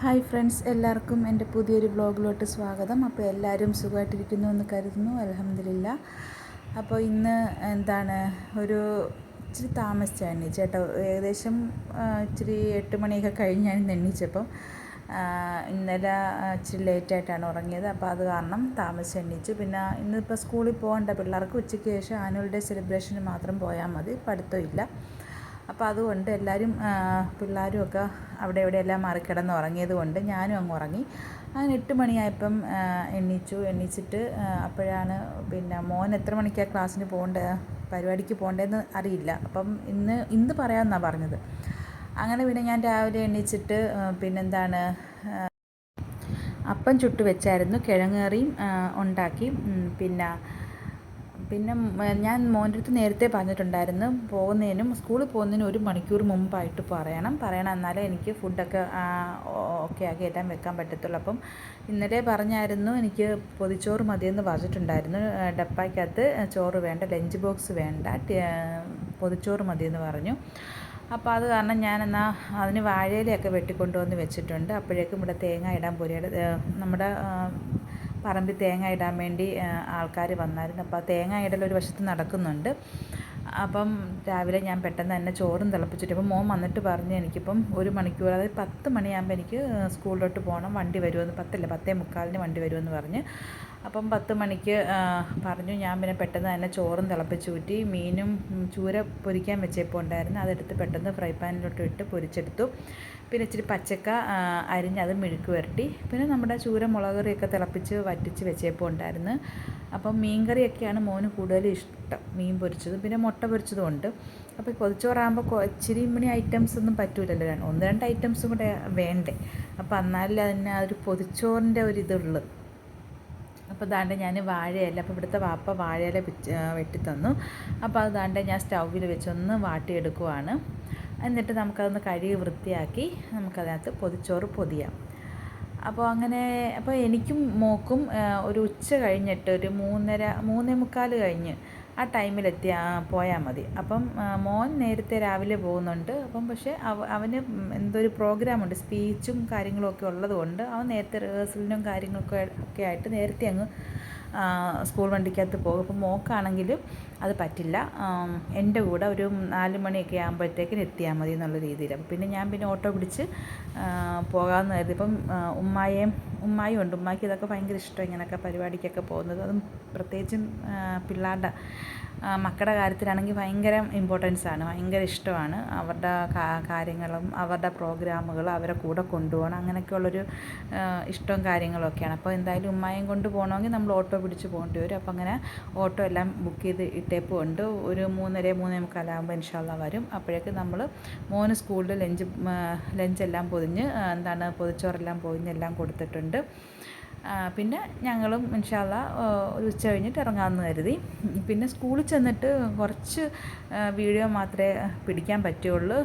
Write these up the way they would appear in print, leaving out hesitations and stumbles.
Hi friends, എല്ലാവർക്കും എൻ്റെ പുതിയൊരു വ്ളോഗിലോട്ട് സ്വാഗതം. അപ്പോൾ എല്ലാവരും സുഖമായിട്ടിരിക്കുന്നു എന്ന് കരുതുന്നു. അൽഹംദുലില്ലാ. അപ്പോൾ ഇന്ന് ഒരു ഇച്ചിരി താമസിച്ചാണ് എണീച്ചേട്ടോ. ഏകദേശം ഇച്ചിരി 8 മണിയൊക്കെ കഴിഞ്ഞാണ് ഇന്ന് എണീച്ചപ്പം. ഇന്നലെ ഇച്ചിരി ലേറ്റായിട്ടാണ് ഉറങ്ങിയത്. അപ്പോൾ അത് കാരണം താമസിച്ച് എണീച്ചു. പിന്നെ ഇന്നിപ്പോൾ സ്കൂളിൽ പോകേണ്ട പിള്ളേർക്ക് ഉച്ചയ്ക്ക് ശേഷം ആനുവൽ ഡേ സെലിബ്രേഷന് മാത്രം പോയാൽ മതി, പഠിത്തമില്ല. അപ്പോൾ അതുകൊണ്ട് എല്ലാവരും പിള്ളേരും ഒക്കെ അവിടെ എല്ലാം മാറിക്കിടന്ന് ഉറങ്ങിയത് കൊണ്ട് ഞാനും അങ്ങ് ഉറങ്ങി. അങ്ങനെ 8 മണിയായപ്പം എണീച്ചിട്ട് അപ്പോഴാണ് പിന്നെ മോൻ എത്ര മണിക്കാണ് ക്ലാസ്സിന് പരിപാടിക്ക് പോകേണ്ടതെന്ന് അറിയില്ല. അപ്പം ഇന്ന് പറയാമെന്നാണ് പറഞ്ഞത്. അങ്ങനെ പിന്നെ ഞാൻ രാവിലെ എണീച്ചിട്ട് അപ്പം ചുട്ട് വെച്ചായിരുന്നു, കിഴങ്ങേറിയും ഉണ്ടാക്കി. പിന്നെ ഞാൻ മോൻ്റെ അടുത്ത് നേരത്തെ പറഞ്ഞിട്ടുണ്ടായിരുന്നു, സ്കൂളിൽ പോകുന്നതിനും 1 മണിക്കൂർ മുമ്പായിട്ട് പറയണം, എന്നാലേ എനിക്ക് ഫുഡൊക്കെ ഓക്കെ ആക്കി എല്ലാം വെക്കാൻ പറ്റത്തുള്ളൂ. അപ്പം ഇന്നലെ പറഞ്ഞായിരുന്നു എനിക്ക് പൊതിച്ചോറ് മതിയെന്ന് പറഞ്ഞിട്ടുണ്ടായിരുന്നു. ഡപ്പായ്ക്കകത്ത് ചോറ് വേണ്ട, ലഞ്ച് ബോക്സ് വേണ്ട, പൊതിച്ചോറ് മതിയെന്ന് പറഞ്ഞു. അപ്പോൾ അത് കാരണം ഞാനെന്നാൽ അതിന് വാഴയിലയൊക്കെ വെട്ടിക്കൊണ്ടുവന്ന് വെച്ചിട്ടുണ്ട്. അപ്പോഴേക്കും ഇവിടെ തേങ്ങ ഇടാൻ നമ്മുടെ പറമ്പിൽ തേങ്ങ ഇടാൻ വേണ്ടി ആൾക്കാർ വന്നായിരുന്നു. അപ്പോൾ ആ തേങ്ങ ഇടലൊരു വശത്ത് നടക്കുന്നുണ്ട്. അപ്പം രാവിലെ ഞാൻ പെട്ടെന്ന് തന്നെ ചോറും തിളപ്പിച്ചിട്ട്, ഇപ്പം മോൻ വന്നിട്ട് പറഞ്ഞ് എനിക്കിപ്പം 1 മണിക്കൂർ, അതായത് 10 മണിയാകുമ്പോൾ എനിക്ക് സ്കൂളിലോട്ട് പോകണം, വണ്ടി വരുമെന്ന്, 10:45 വണ്ടി വരുമെന്ന് പറഞ്ഞ്. അപ്പം 10 മണിക്ക് പറഞ്ഞു. ഞാൻ പിന്നെ പെട്ടെന്ന് തന്നെ ചോറും തിളപ്പിച്ച് ഊറ്റി, മീനും ചൂര പൊരിക്കാൻ വെച്ചപ്പോൾ ഉണ്ടായിരുന്നു, അതെടുത്ത് പെട്ടെന്ന് ഫ്രൈ പാനിലോട്ട് ഇട്ട് പൊരിച്ചെടുത്തു. പിന്നെ ഇച്ചിരി പച്ചക്ക അരിഞ്ഞത് മെഴുക്ക് പുരട്ടി, പിന്നെ നമ്മുടെ ചൂര മുളക് കറിയൊക്കെ തിളപ്പിച്ച് വറ്റിച്ച് വെച്ചപ്പോൾ ഉണ്ടായിരുന്നു. അപ്പം മീൻ കറിയൊക്കെയാണ് മോന് കൂടുതലും ഇഷ്ടം, മീൻ പൊരിച്ചതും പിന്നെ മുട്ട പൊരിച്ചതും ഉണ്ട്. അപ്പോൾ പൊതിച്ചോറാകുമ്പോൾ ഇച്ചിരി മണി ഐറ്റംസ് ഒന്നും പറ്റൂലല്ലോ, 1-2 ഐറ്റംസും കൂടെ വേണ്ടേ. അപ്പോൾ എന്നാലും അതിന് ഒരു പൊതിച്ചോറിൻ്റെ ഒരിതുള്ളൂ. അപ്പോൾ ഞാൻ വാഴയില, അപ്പോൾ ഇവിടുത്തെ വാപ്പ വാഴയില വെട്ടിത്തന്നു. അപ്പോൾ അത് ഞാൻ സ്റ്റൗവിൽ വെച്ചൊന്ന് വാട്ടിയെടുക്കുവാണ്. എന്നിട്ട് നമുക്കതൊന്ന് കഴുകി വൃത്തിയാക്കി നമുക്കതിനകത്ത് പൊതിച്ചോറ് പൊതിയാം. അപ്പോൾ എനിക്കും മോക്കും ഒരു ഉച്ച കഴിഞ്ഞിട്ട് ഒരു 3:30-3:45 കഴിഞ്ഞ് ആ പോയാൽ മതി. അപ്പം മോൻ നേരത്തെ രാവിലെ പോകുന്നുണ്ട്. അപ്പം പക്ഷേ അവന് എന്തോ ഒരു പ്രോഗ്രാമുണ്ട്, സ്പീച്ചും കാര്യങ്ങളൊക്കെ ഉള്ളത് കൊണ്ട് അവൻ നേരത്തെ റിഹേഴ്സലിനും കാര്യങ്ങളൊക്കെ ആയിട്ട് നേരത്തെ അങ്ങ് സ്കൂൾ വണ്ടിക്കകത്ത് പോകും. അപ്പോൾ മോക്കാണെങ്കിലും അത് പറ്റില്ല, എൻ്റെ കൂടെ ഒരു 4 മണിയൊക്കെ ആകുമ്പോഴത്തേക്കിന് എത്തിയാൽ മതി എന്നുള്ള രീതിയിൽ. അപ്പോൾ പിന്നെ ഓട്ടോ പിടിച്ച് പോകാമെന്ന് കരുതി. ഇപ്പം ഉമ്മായും ഉണ്ട്. ഉമ്മായ്ക്ക് ഇതൊക്കെ ഭയങ്കര ഇഷ്ടം, ഇങ്ങനെയൊക്കെ പരിപാടിക്കൊക്കെ പോകുന്നത്. അതും പ്രത്യേകിച്ചും പിള്ളേരുടെ മക്കളുടെ കാര്യത്തിലാണെങ്കിൽ ഭയങ്കര ഇമ്പോർട്ടൻസാണ്, ഭയങ്കര ഇഷ്ടമാണ്. അവരുടെ കാര്യങ്ങളും അവരുടെ പ്രോഗ്രാമുകൾ അവരെ കൂടെ കൊണ്ടുപോകണം, അങ്ങനെയൊക്കെയുള്ളൊരു ഇഷ്ടവും കാര്യങ്ങളൊക്കെയാണ്. അപ്പോൾ എന്തായാലും ഉമ്മായും കൊണ്ട് പോകണമെങ്കിൽ നമ്മൾ ഓട്ടോ പിടിച്ച് പോകേണ്ടി വരും. അപ്പോൾ അങ്ങനെ ഓട്ടോ എല്ലാം ബുക്ക് ചെയ്ത് ഇട്ടേപ്പോൾ ഉണ്ട്. ഒരു 3:30-3:45 ആകുമ്പോൾ ഇൻഷാ അല്ലാഹ് വരും. അപ്പോഴേക്കും നമ്മൾ മോന് സ്കൂളിൽ ലഞ്ചെല്ലാം പൊതിച്ചോറെല്ലാം പൊതിഞ്ഞെല്ലാം കൊടുത്തിട്ടുണ്ട്. പിന്നെ ഞങ്ങളും ഇൻഷാ അല്ലാഹ് ഒരു ഉച്ച കഴിഞ്ഞിട്ട് ഇറങ്ങാമെന്ന് കരുതി. പിന്നെ സ്കൂളിൽ ചെന്നിട്ട് കുറച്ച് വീഡിയോ മാത്രമേ പിടിക്കാൻ പറ്റുള്ളൂ.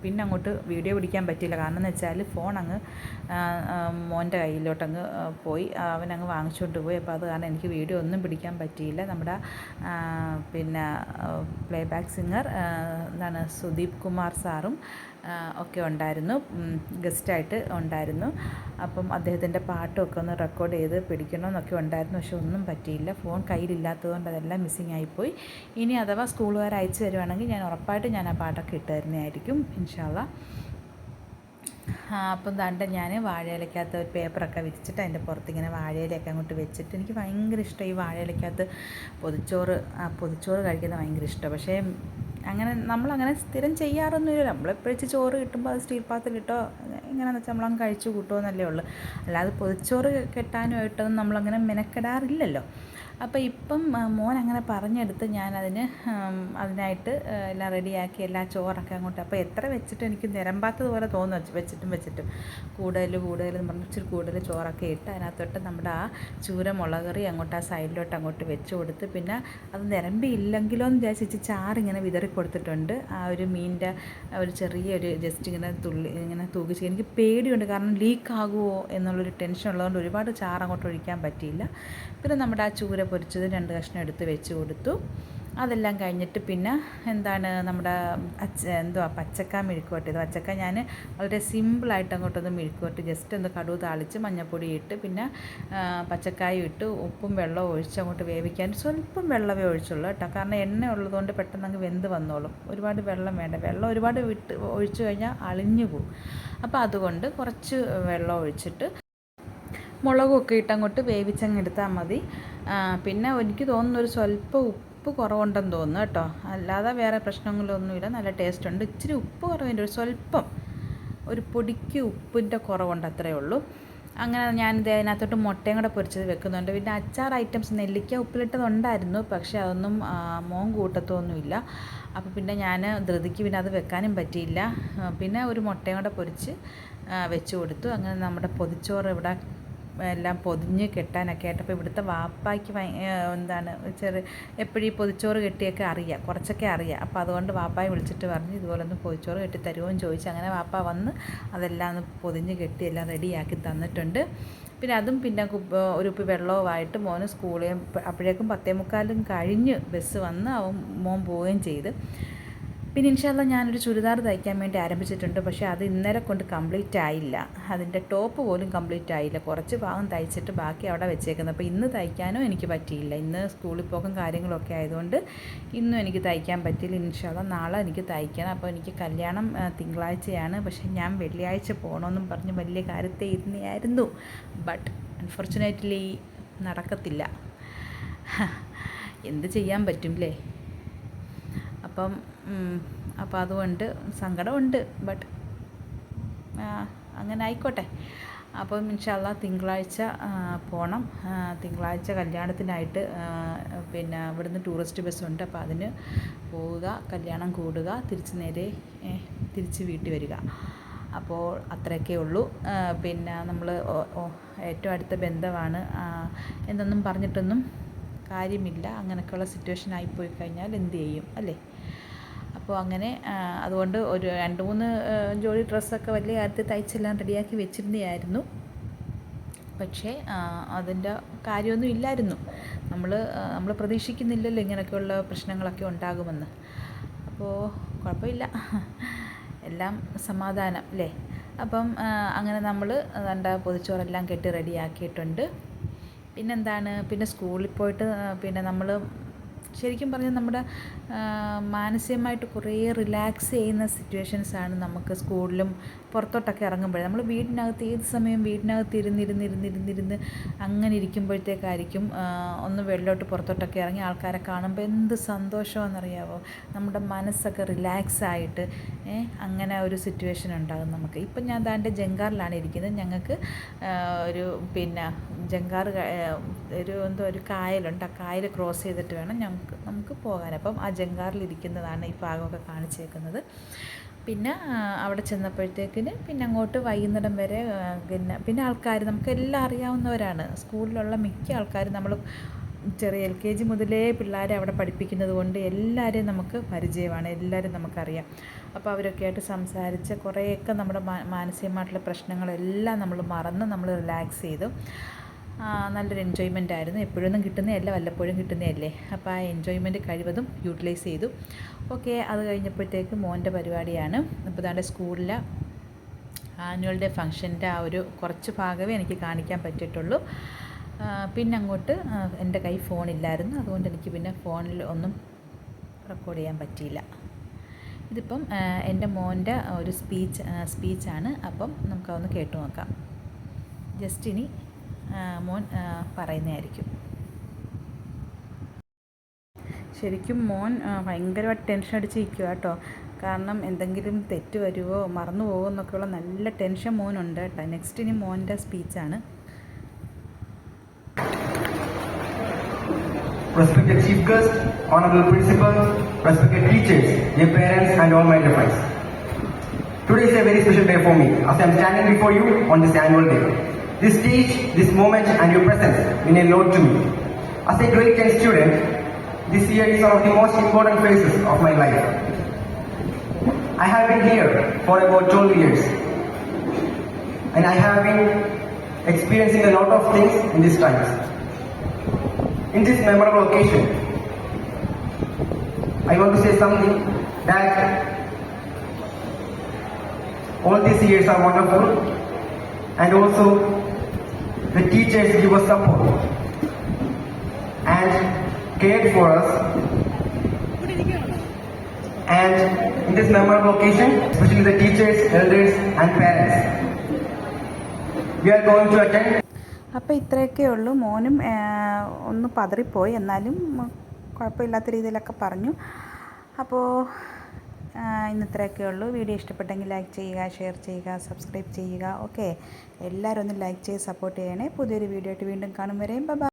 പിന്നെ അങ്ങോട്ട് വീഡിയോ പിടിക്കാൻ പറ്റില്ല. കാരണം എന്ന് വെച്ചാൽ ഫോൺ അങ്ങ് മോൻ്റെ കയ്യിലോട്ടങ്ങ് പോയി, അവനങ്ങ് വാങ്ങിച്ചുകൊണ്ട് പോയി. അപ്പോൾ അത് കാരണം എനിക്ക് വീഡിയോ ഒന്നും പിടിക്കാൻ പറ്റിയില്ല. നമ്മുടെ play back singer Sudeep Kumar സാറും ഒക്കെ ഉണ്ടായിരുന്നു, ഗസ്റ്റായിട്ട് ഉണ്ടായിരുന്നു. അപ്പം അദ്ദേഹത്തിൻ്റെ പാട്ടുമൊക്കെ ഒന്ന് റെക്കോർഡ് ചെയ്ത് പിടിക്കണമെന്നൊക്കെ ഉണ്ടായിരുന്നു. പക്ഷെ ഒന്നും പറ്റിയില്ല, ഫോൺ കയ്യിലില്ലാത്തതുകൊണ്ട് അതെല്ലാം മിസ്സിങ് ആയിപ്പോയി. ഇനി അഥവാ സ്കൂളുകാർ അയച്ചു തരുവാണെങ്കിൽ ഞാൻ ഉറപ്പായിട്ട് ആ പാട്ടൊക്കെ ഇട്ട് തരുന്നതായിരിക്കും ഇൻഷാ അല്ലാഹ്. അപ്പം ഞാൻ വാഴയിലക്കകത്ത് ഒരു പേപ്പറൊക്കെ വിരിച്ചിട്ട് അതിൻ്റെ പുറത്തിങ്ങനെ വാഴയിലൊക്കെ അങ്ങോട്ട് വെച്ചിട്ട്, എനിക്ക് ഭയങ്കര ഇഷ്ടം ഈ വാഴയിലക്കകത്ത് പൊതിച്ചോറ് കഴിക്കുന്നത് ഭയങ്കര ഇഷ്ടമാണ്. പക്ഷേ നമ്മളങ്ങനെ സ്ഥിരം ചെയ്യാറൊന്നുമില്ല. നമ്മളെപ്പോഴും ചോറ് കിട്ടുമ്പോൾ അത് സ്റ്റീൽ പാത്രത്തിലിട്ടോ എങ്ങനെയാണെന്ന് വെച്ചാൽ നമ്മളങ്ങ് കഴിച്ചു കൂട്ടുമെന്നല്ലേ ഉള്ളൂ. അല്ലാതെ പൊതിച്ചോറ് കെട്ടാനുമായിട്ടൊന്നും നമ്മളങ്ങനെ മെനക്കെടാറില്ലല്ലോ. അപ്പോൾ ഇപ്പം മോൻ അങ്ങനെ പറഞ്ഞെടുത്ത് അതിനായിട്ട് എല്ലാം റെഡിയാക്കി എല്ലാ ചോറൊക്കെ അങ്ങോട്ട്. അപ്പോൾ എത്ര വെച്ചിട്ട് എനിക്ക് നിരമ്പാത്തതുപോലെ തോന്നുന്നു, വെച്ചിട്ടും കൂടുതൽ പറഞ്ഞ് ഇച്ചിരി കൂടുതൽ ചോറൊക്കെ ഇട്ട് അതിനകത്തോട്ട് നമ്മുടെ ആ ചൂര മുളക് കറി അങ്ങോട്ട് ആ സൈഡിലോട്ട് അങ്ങോട്ട് വെച്ച് കൊടുത്ത്, പിന്നെ അത് നിരമ്പി ഇല്ലെങ്കിലോ എന്ന് വിചാരിച്ച് ചാറിങ്ങനെ വിതറി കൊടുത്തിട്ടുണ്ട്. ആ ഒരു മീനിൻ്റെ ഒരു ചെറിയൊരു ജസ്റ്റ് ഇങ്ങനെ തൂകിച്ച് എനിക്ക് പേടിയുണ്ട്, കാരണം ലീക്ക് ആകുമോ എന്നുള്ളൊരു ടെൻഷൻ ഉള്ളതുകൊണ്ട് ഒരുപാട് ചാറ് അങ്ങോട്ട് ഒഴിക്കാൻ പറ്റിയില്ല. പിന്നെ നമ്മുടെ ആ ചൂര പൊരിച്ചത് 2 കഷ്ണം എടുത്ത് വെച്ച് കൊടുത്തു. അതെല്ലാം കഴിഞ്ഞിട്ട് പിന്നെ എന്താണ് നമ്മുടെ പച്ചക്ക മെഴുക്കുവരട്ടി. പച്ചക്ക ഞാൻ വളരെ സിമ്പിളായിട്ട് അങ്ങോട്ടൊന്ന് മെഴുക്കുവരട്ടി ജസ്റ്റ് ഒന്ന് കടുക് താളിച്ച് മഞ്ഞൾപ്പൊടി ഇട്ട് പിന്നെ പച്ചക്കായും ഇട്ട് ഉപ്പും വെള്ളവും ഒഴിച്ച് അങ്ങോട്ട് വേവിക്കാൻ സ്വല്പം വെള്ളമേ ഒഴിച്ചുള്ളൂ കേട്ടോ. കാരണം എണ്ണ ഉള്ളതുകൊണ്ട് പെട്ടെന്ന് അങ്ങ് വെന്ത് വന്നോളും. ഒരുപാട് വെള്ളം വേണ്ട. വെള്ളം ഒരുപാട് ഒഴിച്ചു കഴിഞ്ഞാൽ അളിഞ്ഞു പോകും. അപ്പോൾ അതുകൊണ്ട് കുറച്ച് വെള്ളം ഒഴിച്ചിട്ട് മുളകൊക്കെ ഇട്ടങ്ങോട്ട് വേവിച്ചങ്ങ് എടുത്താൽ മതി. പിന്നെ എനിക്ക് തോന്നുന്നു ഒരു സ്വല്പം ഉപ്പ് കുറവുണ്ടെന്ന് തോന്നുന്നു കേട്ടോ. അല്ലാതെ വേറെ പ്രശ്നങ്ങളൊന്നുമില്ല, നല്ല ടേസ്റ്റ് ഉണ്ട്. ഇച്ചിരി ഉപ്പ് കുറവിൻ്റെ ഒരു സ്വല്പം ഒരു പൊടിക്ക് ഉപ്പിൻ്റെ കുറവുണ്ട്, അത്രയേ ഉള്ളൂ. അങ്ങനെ ഞാനിത് അതിനകത്തോട്ട് മുട്ടയും കൂടെ പൊരിച്ചത് വെക്കുന്നുണ്ട്. പിന്നെ അച്ചാർ ഐറ്റംസ് നെല്ലിക്ക ഉപ്പിലിട്ടതുണ്ടായിരുന്നു, പക്ഷേ അതൊന്നും മോൻ കൂട്ടത്തൊന്നുമില്ല. അപ്പോൾ പിന്നെ ഞാൻ ധൃതിക്ക് പിന്നെ അത് വെക്കാനും പറ്റിയില്ല. പിന്നെ ഒരു മുട്ടയും കൂടെ പൊരിച്ച് വെച്ച് കൊടുത്തു. അങ്ങനെ നമ്മുടെ പൊതിച്ചോറ് ഇവിടെ എല്ലാം പൊതിഞ്ഞ് കെട്ടാനൊക്കെ ആയിട്ട്. അപ്പോൾ ഇവിടുത്തെ വാപ്പായ്ക്ക് എപ്പോഴും ഈ പൊതിച്ചോറ് കെട്ടിയൊക്കെ അറിയാം, കുറച്ചൊക്കെ അറിയാം. അപ്പോൾ അതുകൊണ്ട് വാപ്പായെ വിളിച്ചിട്ട് പറഞ്ഞു ഇതുപോലെ ഒന്ന് പൊതിച്ചോറ് കെട്ടി തരുമോ എന്ന് ചോദിച്ചു. അങ്ങനെ വാപ്പ വന്ന് അതെല്ലാം ഒന്ന് പൊതിഞ്ഞ് കെട്ടി എല്ലാം റെഡിയാക്കി തന്നിട്ടുണ്ട്. പിന്നെ അതും പിന്നെ ഒരു ഉപ്പ് വെള്ളവുമായിട്ട് മോന് സ്കൂളിൽ അപ്പോഴേക്കും 10:45 കഴിഞ്ഞ് ബസ് വന്ന് മോൻ പോവുകയും ചെയ്ത്. പിന്നെ ഇൻഷാല്ല ഞാനൊരു ചുരിദാർ തയ്ക്കാൻ വേണ്ടി ആരംഭിച്ചിട്ടുണ്ട്. പക്ഷേ അത് ഇന്നലെ കൊണ്ട് കംപ്ലീറ്റ് ആയില്ല. അതിൻ്റെ ടോപ്പ് പോലും കംപ്ലീറ്റ് ആയില്ല. കുറച്ച് ഭാഗം തയ്ച്ചിട്ട് ബാക്കി അവിടെ വെച്ചേക്കുന്നത്. അപ്പോൾ ഇന്ന് തയ്ക്കാനും എനിക്ക് പറ്റിയില്ല. ഇന്ന് സ്കൂളിൽ പോക്കും കാര്യങ്ങളൊക്കെ ആയതുകൊണ്ട് ഇന്നും എനിക്ക് തയ്ക്കാൻ പറ്റിയില്ല. ഇൻഷാല്ല നാളെ എനിക്ക് തയ്ക്കണം. അപ്പോൾ എനിക്ക് കല്യാണം തിങ്കളാഴ്ചയാണ്. പക്ഷേ ഞാൻ വെള്ളിയാഴ്ച പോകണമെന്നും പറഞ്ഞ് വലിയ കാര്യത്തെ ഇരുന്നായിരുന്നു. ബട്ട് അൺഫോർച്ചുനേറ്റ്ലി നടക്കത്തില്ല. എന്ത് ചെയ്യാൻ പറ്റും അല്ലേ? അപ്പോൾ അതുകൊണ്ട് സങ്കടമുണ്ട്. ബട്ട് അങ്ങനെ ആയിക്കോട്ടെ. അപ്പം ഇൻഷാല്ലാ തിങ്കളാഴ്ച പോകണം. തിങ്കളാഴ്ച കല്യാണത്തിനായിട്ട് പിന്നെ ഇവിടുന്ന് ടൂറിസ്റ്റ് ബസ്സുണ്ട്. അപ്പോൾ അതിന് പോവുക, കല്യാണം കൂടുക, തിരിച്ച് വീട്ടിൽ വരിക. അപ്പോൾ അത്രയൊക്കെ ഉള്ളൂ. പിന്നെ നമ്മൾ ഏറ്റവും അടുത്ത ബന്ധമാണ് എന്നൊന്നും പറഞ്ഞിട്ടൊന്നും കാര്യമില്ല. അങ്ങനെയൊക്കെയുള്ള സിറ്റുവേഷൻ ആയിപ്പോയി കഴിഞ്ഞാൽ എന്ത് ചെയ്യും അല്ലേ? അപ്പോൾ അങ്ങനെ അതുകൊണ്ട് ഒരു 2-3 ജോഡി ഡ്രസ്സൊക്കെ വലിയ കാര്യത്തിൽ തയ്ച്ചെല്ലാം റെഡിയാക്കി വെച്ചിരുന്നതായിരുന്നു. പക്ഷേ അതിൻ്റെ കാര്യമൊന്നും ഇല്ലായിരുന്നു. നമ്മൾ പ്രതീക്ഷിക്കുന്നില്ലല്ലോ ഇങ്ങനെയൊക്കെയുള്ള പ്രശ്നങ്ങളൊക്കെ ഉണ്ടാകുമെന്ന്. അപ്പോൾ കുഴപ്പമില്ല, എല്ലാം സമാധാനം അല്ലേ? അപ്പം അങ്ങനെ നമ്മൾ പൊതിച്ചോറെല്ലാം കെട്ടി റെഡിയാക്കിയിട്ടുണ്ട്. പിന്നെന്താണ്, പിന്നെ സ്കൂളിൽ പോയിട്ട് പിന്നെ നമ്മൾ ശരിക്കും പറഞ്ഞാൽ നമ്മുടെ മാനസികമായിട്ട് കുറേ റിലാക്സ് ചെയ്യുന്ന സിറ്റുവേഷൻസാണ് നമുക്ക് സ്കൂളിലും പുറത്തോട്ടൊക്കെ ഇറങ്ങുമ്പോഴേ. നമ്മൾ വീടിനകത്ത് ഏത് സമയം വീടിനകത്ത് ഇരുന്നിരുന്ന് അങ്ങനെ ഇരിക്കുമ്പോഴത്തേക്കായിരിക്കും ഒന്ന് വെളിയിലോട്ട് പുറത്തോട്ടൊക്കെ ഇറങ്ങി ആൾക്കാരെ കാണുമ്പോൾ എന്ത് സന്തോഷമാണെന്നറിയാമോ? നമ്മുടെ മനസ്സൊക്കെ റിലാക്സ് ആയിട്ട് അങ്ങനെ ഒരു സിറ്റുവേഷൻ ഉണ്ടാകും നമുക്ക്. ഇപ്പം ഞാൻ ദാൻ്റെ ജങ്കാറിലാണ് ഇരിക്കുന്നത്. ഞങ്ങൾക്ക് ഒരു പിന്നെ ജങ്കാർ ഒരു കായലുണ്ട്. ആ കായൽ ക്രോസ് ചെയ്തിട്ട് വേണം നമുക്ക് പോകാൻ. അപ്പം ആ ജങ്കാറിലിരിക്കുന്നതാണ് ഈ ഭാഗമൊക്കെ കാണിച്ചേക്കുന്നത്. പിന്നെ അവിടെ ചെന്നപ്പോഴത്തേക്കിന് പിന്നെ അങ്ങോട്ട് വൈകുന്നേരം വരെ പിന്നെ ആൾക്കാർ നമുക്കെല്ലാം അറിയാവുന്നവരാണ്. സ്കൂളിലുള്ള മിക്ക ആൾക്കാരും നമ്മൾ ചെറിയ LKG മുതലേ പിള്ളേരെ അവിടെ പഠിപ്പിക്കുന്നത് കൊണ്ട് എല്ലാവരെയും നമുക്ക് പരിചയമാണ്, എല്ലാവരും നമുക്കറിയാം. അപ്പോൾ അവരൊക്കെ ആയിട്ട് സംസാരിച്ച് കുറേയൊക്കെ നമ്മുടെ മാനസികമായിട്ടുള്ള പ്രശ്നങ്ങളെല്ലാം നമ്മൾ മറന്ന് നമ്മൾ റിലാക്സ് ചെയ്തു. നല്ലൊരു എൻജോയ്മെൻ്റ് ആയിരുന്നു. എപ്പോഴൊന്നും കിട്ടുന്നതല്ല, വല്ലപ്പോഴും കിട്ടുന്നതല്ലേ. അപ്പോൾ ആ എൻജോയ്മെൻറ്റ് കഴിവതും യൂട്ടിലൈസ് ചെയ്തു. ഓക്കെ, അത് കഴിഞ്ഞപ്പോഴത്തേക്ക് മോൻ്റെ പരിപാടിയാണ്. അപ്പോൾ അതാണ്ട് സ്കൂളിലെ ആനുവൽ ഡേ ഫംഗ്ഷൻ്റെ ആ ഒരു കുറച്ച് ഭാഗമേ എനിക്ക് കാണിക്കാൻ പറ്റിയിട്ടുള്ളൂ. പിന്നെ അങ്ങോട്ട് എൻ്റെ കൈ ഫോണില്ലായിരുന്നു. അതുകൊണ്ട് എനിക്ക് പിന്നെ ഫോണിൽ ഒന്നും റെക്കോർഡ് ചെയ്യാൻ പറ്റിയില്ല. ഇതിപ്പം എൻ്റെ മോൻ്റെ ഒരു സ്പീച്ചാണ്. അപ്പം നമുക്കതൊന്ന് കേട്ടു നോക്കാം. ജസ്റ്റ് ഇനി മോൻ പറയുന്നതായിരിക്കും. ശരിക്കും മോൻ ഭയങ്കരമായിട്ട് ടെൻഷൻ അടിച്ചിരിക്കുക കേട്ടോ. കാരണം എന്തെങ്കിലും തെറ്റ് വരുമോ മറന്നു പോകുമോ എന്നൊക്കെയുള്ള നല്ല ടെൻഷൻ മോനുണ്ട് കേട്ടോ. നെക്സ്റ്റ് ഇനി മോൻ്റെ സ്പീച്ചാണ്. Respected Chief Guest, Honorable Principal, respected teachers, dear parents and all my dear friends. Today is a very special day for me as I am standing before you on this annual day. This stage, this moment and your presence mean a lot to me. As a grade 10 student, this year is one of the most important phases of my life. I have been here for about 12 years and I have been experiencing a lot of things in these times. In this memorable occasion, I want to say something that all these years are wonderful, and also the teachers give us support and cared for us. And in this memorable occasion, especially the teachers, elders and parents, we are going to attend. അപ്പോൾ ഇത്രയൊക്കെ ഉള്ളൂ. മോനും ഒന്ന് പതറിപ്പോയി, എന്നാലും കുഴപ്പമില്ലാത്ത രീതിയിലൊക്കെ പറഞ്ഞു. അപ്പോൾ ഇന്ന് ഇത്രയൊക്കെ ഉള്ളൂ. വീഡിയോ ഇഷ്ടപ്പെട്ടെങ്കിൽ ലൈക്ക് ചെയ്യുക, ഷെയർ ചെയ്യുക, സബ്സ്ക്രൈബ് ചെയ്യുക. ഓക്കെ, എല്ലാവരും ഒന്ന് ലൈക്ക് ചെയ്ത് സപ്പോർട്ട് ചെയ്യണേ. പുതിയൊരു വീഡിയോ ആയിട്ട് വീണ്ടും കാണും വരെയും ബൈ.